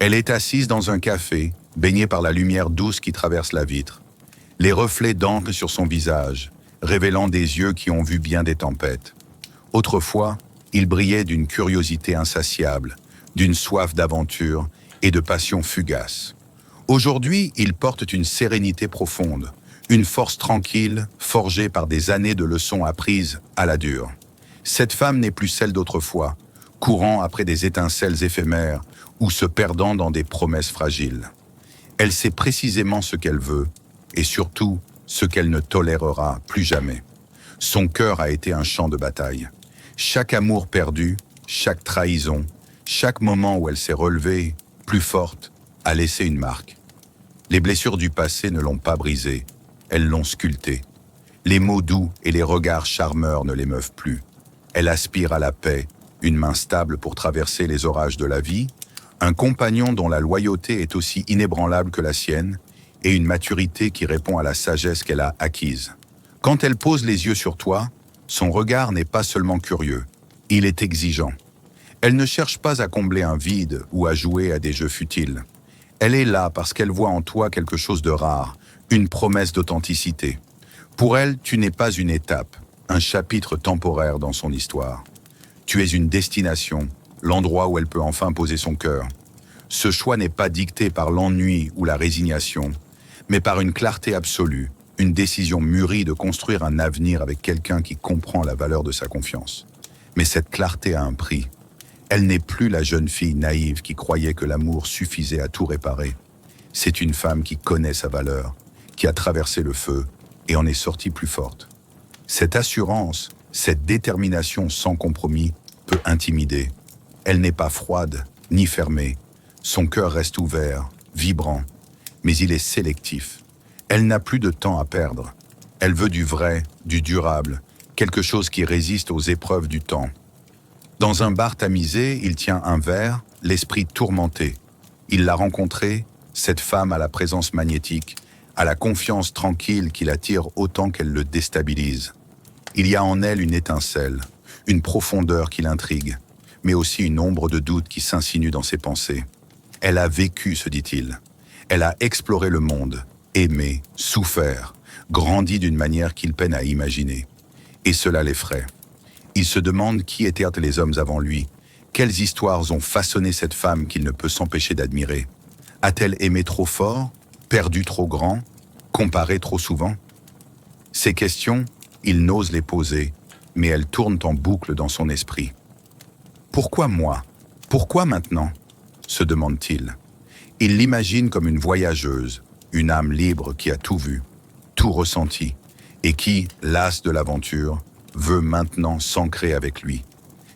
Elle est assise dans un café, baignée par la lumière douce qui traverse la vitre. Les reflets dansent sur son visage, révélant des yeux qui ont vu bien des tempêtes. Autrefois, il brillait d'une curiosité insatiable, d'une soif d'aventure et de passion fugace. Aujourd'hui, il porte une sérénité profonde, une force tranquille, forgée par des années de leçons apprises à la dure. Cette femme n'est plus celle d'autrefois, courant après des étincelles éphémères ou se perdant dans des promesses fragiles. Elle sait précisément ce qu'elle veut et surtout ce qu'elle ne tolérera plus jamais. Son cœur a été un champ de bataille. Chaque amour perdu, chaque trahison, chaque moment où elle s'est relevée, plus forte, a laissé une marque. Les blessures du passé ne l'ont pas brisée, elles l'ont sculptée. Les mots doux et les regards charmeurs ne l'émeuvent plus. Elle aspire à la paix, une main stable pour traverser les orages de la vie, un compagnon dont la loyauté est aussi inébranlable que la sienne, et une maturité qui répond à la sagesse qu'elle a acquise. Quand elle pose les yeux sur toi, son regard n'est pas seulement curieux, il est exigeant. Elle ne cherche pas à combler un vide ou à jouer à des jeux futiles. Elle est là parce qu'elle voit en toi quelque chose de rare, une promesse d'authenticité. Pour elle, tu n'es pas une étape, un chapitre temporaire dans son histoire. Tu es une destination, l'endroit où elle peut enfin poser son cœur. Ce choix n'est pas dicté par l'ennui ou la résignation, mais par une clarté absolue, une décision mûrie de construire un avenir avec quelqu'un qui comprend la valeur de sa confiance. Mais cette clarté a un prix. Elle n'est plus la jeune fille naïve qui croyait que l'amour suffisait à tout réparer. C'est une femme qui connaît sa valeur, qui a traversé le feu et en est sortie plus forte. Cette assurance, cette détermination sans compromis peut intimider. Elle n'est pas froide, ni fermée. Son cœur reste ouvert, vibrant, mais il est sélectif. Elle n'a plus de temps à perdre. Elle veut du vrai, du durable, quelque chose qui résiste aux épreuves du temps. Dans un bar tamisé, il tient un verre, l'esprit tourmenté. Il l'a rencontrée, cette femme à la présence magnétique, à la confiance tranquille qui l'attire autant qu'elle le déstabilise. Il y a en elle une étincelle, une profondeur qui l'intrigue, mais aussi une ombre de doute qui s'insinue dans ses pensées. Elle a vécu, se dit-il. Elle a exploré le monde, aimé, souffert, grandi d'une manière qu'il peine à imaginer. Et cela l'effraie. Il se demande qui étaient les hommes avant lui, quelles histoires ont façonné cette femme qu'il ne peut s'empêcher d'admirer. A-t-elle aimé trop fort, perdu trop grand, comparé trop souvent? Ces questions, il n'ose les poser, mais elles tournent en boucle dans son esprit. Pourquoi moi? Pourquoi maintenant? Se demande-t-il. Il l'imagine comme une voyageuse, une âme libre qui a tout vu, tout ressenti, et qui, lasse de l'aventure, veut maintenant s'ancrer avec lui.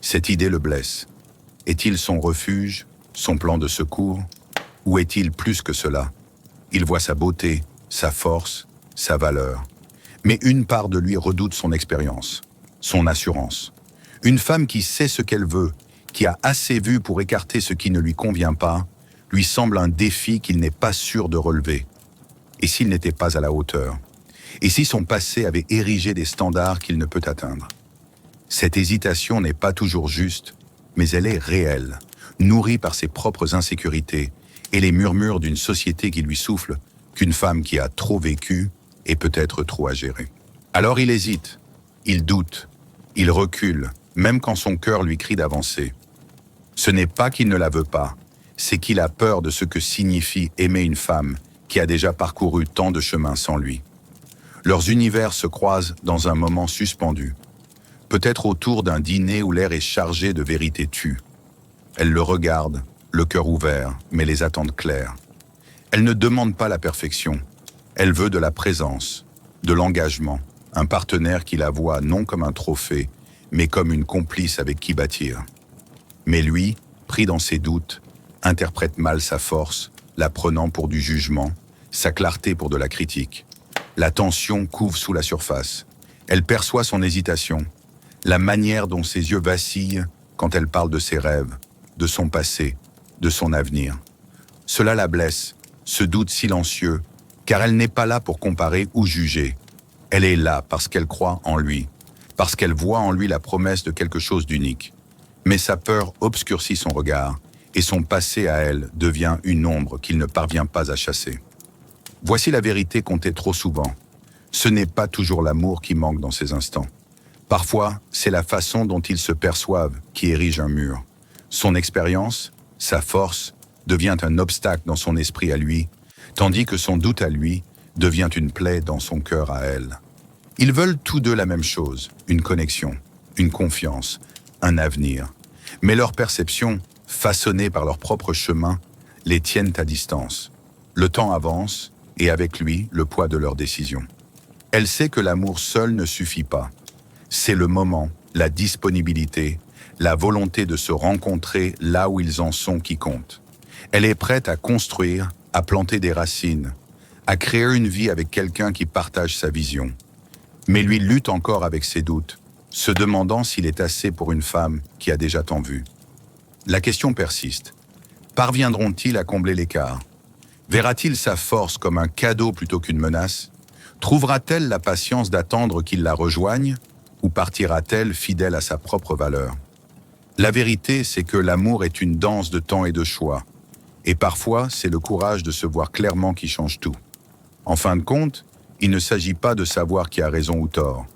Cette idée le blesse. Est-il son refuge, son plan de secours? Ou est-il plus que cela? Il voit sa beauté, sa force, sa valeur. Mais une part de lui redoute son expérience, son assurance. Une femme qui sait ce qu'elle veut, qui a assez vu pour écarter ce qui ne lui convient pas, lui semble un défi qu'il n'est pas sûr de relever. Et s'il n'était pas à la hauteur? Et si son passé avait érigé des standards qu'il ne peut atteindre? Cette hésitation n'est pas toujours juste, mais elle est réelle, nourrie par ses propres insécurités et les murmures d'une société qui lui souffle qu'une femme qui a trop vécu est peut-être trop à gérer. Alors il hésite, il doute, il recule, même quand son cœur lui crie d'avancer. Ce n'est pas qu'il ne la veut pas, c'est qu'il a peur de ce que signifie aimer une femme qui a déjà parcouru tant de chemins sans lui. Leurs univers se croisent dans un moment suspendu, peut-être autour d'un dîner où l'air est chargé de vérités tues. Elle le regarde, le cœur ouvert, mais les attentes claires. Elle ne demande pas la perfection, elle veut de la présence, de l'engagement, un partenaire qui la voit non comme un trophée, mais comme une complice avec qui bâtir. Mais lui, pris dans ses doutes, interprète mal sa force, la prenant pour du jugement, sa clarté pour de la critique. La tension couve sous la surface. Elle perçoit son hésitation, la manière dont ses yeux vacillent quand elle parle de ses rêves, de son passé, de son avenir. Cela la blesse, ce doute silencieux, car elle n'est pas là pour comparer ou juger. Elle est là parce qu'elle croit en lui, parce qu'elle voit en lui la promesse de quelque chose d'unique. Mais sa peur obscurcit son regard, et son passé à elle devient une ombre qu'il ne parvient pas à chasser. Voici la vérité contée trop souvent. Ce n'est pas toujours l'amour qui manque dans ces instants. Parfois, c'est la façon dont ils se perçoivent qui érige un mur. Son expérience, sa force, devient un obstacle dans son esprit à lui, tandis que son doute à lui devient une plaie dans son cœur à elle. Ils veulent tous deux la même chose, une connexion, une confiance, un avenir. Mais leurs perceptions, façonnées par leur propre chemin, les tiennent à distance. Le temps avance, et avec lui, le poids de leurs décisions. Elle sait que l'amour seul ne suffit pas. C'est le moment, la disponibilité, la volonté de se rencontrer là où ils en sont qui compte. Elle est prête à construire, à planter des racines, à créer une vie avec quelqu'un qui partage sa vision. Mais lui lutte encore avec ses doutes, se demandant s'il est assez pour une femme qui a déjà tant vu. La question persiste. Parviendront-ils à combler l'écart? Verra-t-il sa force comme un cadeau plutôt qu'une menace? Trouvera-t-elle la patience d'attendre qu'il la rejoigne? Ou partira-t-elle fidèle à sa propre valeur? La vérité, c'est que l'amour est une danse de temps et de choix. Et parfois, c'est le courage de se voir clairement qui change tout. En fin de compte, il ne s'agit pas de savoir qui a raison ou tort.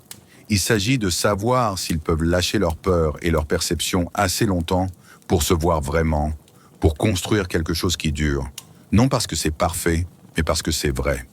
Il s'agit de savoir s'ils peuvent lâcher leur peur et leur perception assez longtemps pour se voir vraiment, pour construire quelque chose qui dure. Non parce que c'est parfait, mais parce que c'est vrai.